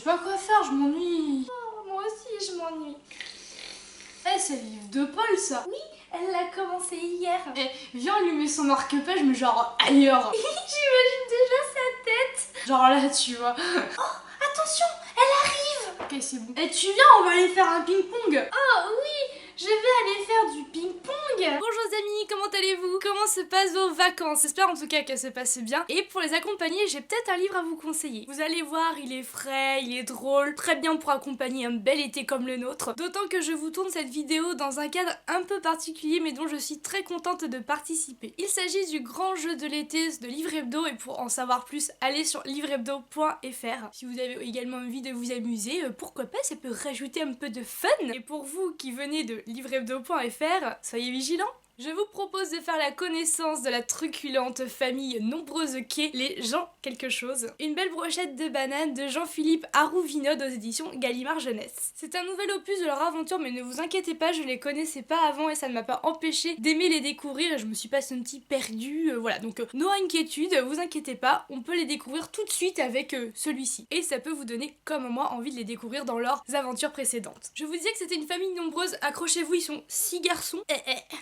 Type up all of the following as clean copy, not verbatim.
pas quoi faire, je m'ennuie. Oh, moi aussi, je m'ennuie. Eh, c'est le livre de Paul, ça. Oui, elle l'a commencé hier. Eh, viens lui met son marque-page, mais genre ailleurs. J'imagine déjà sa tête. Genre là, tu vois. Oh, attention, elle arrive. Ok, c'est bon. Eh, tu viens, on va aller faire un ping-pong. Oh oui, je vais aller faire du ping-pong. Bonjour amis, comment allez-vous? Comment se passent vos vacances? J'espère en tout cas qu'elles se passent bien. Et pour les accompagner, j'ai peut-être un livre à vous conseiller. Vous allez voir, il est frais, il est drôle, très bien pour accompagner un bel été comme le nôtre. D'autant que je vous tourne cette vidéo dans un cadre un peu particulier mais dont je suis très contente de participer. Il s'agit du grand jeu de l'été de Livre Hebdo et pour en savoir plus, allez sur livrehebdo.fr. Si vous avez également envie de vous amuser, pourquoi pas, ça peut rajouter un peu de fun. Et pour vous qui venez de livrehebdo.fr, soyez vigilants. Je vous propose de faire la connaissance de la truculente famille nombreuse qu'est les Jean quelque chose. Une belle brochette de bananes de Jean-Philippe Arouvinod aux éditions Gallimard Jeunesse. C'est un nouvel opus de leur aventure mais ne vous inquiétez pas, je les connaissais pas avant et ça ne m'a pas empêché d'aimer les découvrir et je me suis pas sentie perdue. Voilà, donc no inquiétude, vous inquiétez pas, on peut les découvrir tout de suite avec celui-ci. Et ça peut vous donner, comme moi, envie de les découvrir dans leurs aventures précédentes. Je vous disais que c'était une famille nombreuse, accrochez-vous, ils sont 6 garçons.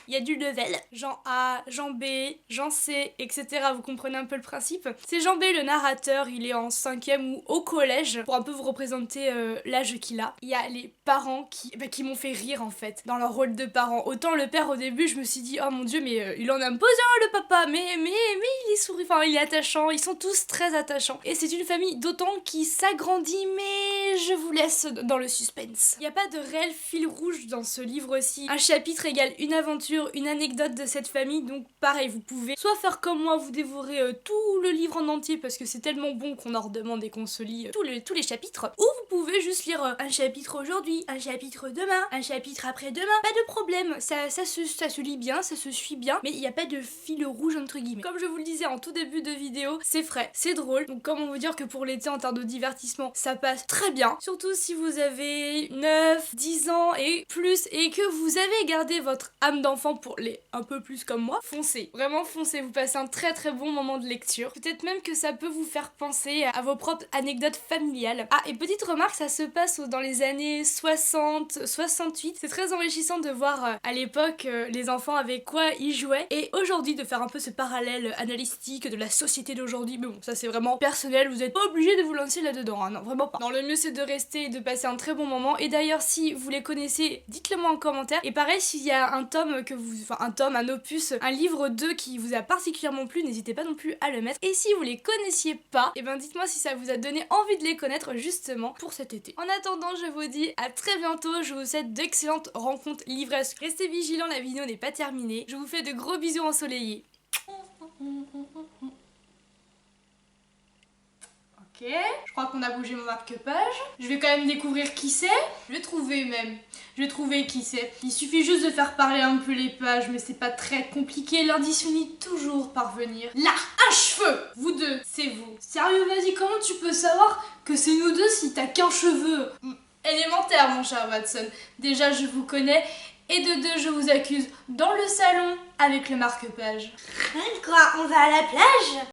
Il y a du level. Jean A, Jean B, Jean C, etc. Vous comprenez un peu le principe. C'est Jean B le narrateur, il est en 5e ou au collège, pour un peu vous représenter l'âge qu'il a. Il y a les parents qui m'ont fait rire en fait, dans leur rôle de parents. Autant le père au début, je me suis dit, oh mon dieu, mais il en a imposé un le papa, mais il est souri, enfin il est attachant, ils sont tous très attachants. Et c'est une famille d'autant qui s'agrandit, mais je vous laisse dans le suspense. Il n'y a pas de réel fil rouge dans ce livre-ci. Un chapitre égale une aventure, une anecdote de cette famille, donc pareil, vous pouvez soit faire comme moi, vous dévorer tout le livre en entier parce que c'est tellement bon qu'on en redemande et qu'on se lit tous les chapitres, ou vous pouvez juste lire un chapitre aujourd'hui, un chapitre demain, un chapitre après-demain, pas de problème, ça se lit bien, ça se suit bien, mais il n'y a pas de fil rouge entre guillemets. Comme je vous le disais en tout début de vidéo, c'est frais, c'est drôle, donc comment vous dire que pour l'été en termes de divertissement, ça passe très bien, surtout si vous avez 9, 10 ans et plus et que vous avez gardé votre âme d'enfant pour les un peu plus comme moi, foncez, vraiment foncez, vous passez un très très bon moment de lecture. Peut-être même que ça peut vous faire penser à vos propres anecdotes familiales. Ah, et petite remarque, ça se passe dans les années 60, 68. C'est très enrichissant de voir à l'époque les enfants avec quoi ils jouaient et aujourd'hui de faire un peu ce parallèle analytique de la société d'aujourd'hui. Mais bon, ça c'est vraiment personnel, vous n'êtes pas obligé de vous lancer là-dedans, hein, non, vraiment pas. Non, le mieux c'est de rester et de passer un très bon moment. Et d'ailleurs, si vous les connaissez, dites-le moi en commentaire. Et pareil, s'il y a un tome que vous... Enfin, un opus, un livre 2 qui vous a particulièrement plu, n'hésitez pas non plus à le mettre. Et si vous les connaissiez pas, et ben dites-moi si ça vous a donné envie de les connaître justement pour cet été. En attendant, je vous dis à très bientôt, je vous souhaite d'excellentes rencontres livresques. Restez vigilants, la vidéo n'est pas terminée. Je vous fais de gros bisous ensoleillés. Ok, je crois qu'on a bougé mon marque-page. Je vais quand même découvrir qui c'est. Je vais trouver même. Je vais trouver qui c'est. Il suffit juste de faire parler un peu les pages, mais c'est pas très compliqué. L'indice finit toujours par venir. Là, un cheveu. Vous deux, c'est vous. Sérieux, vas-y, comment tu peux savoir que c'est nous deux si t'as qu'un cheveu? Élémentaire, mon cher Watson. Déjà, je vous connais. Et de deux, je vous accuse dans le salon avec le marque-page. Quoi, on va à la plage?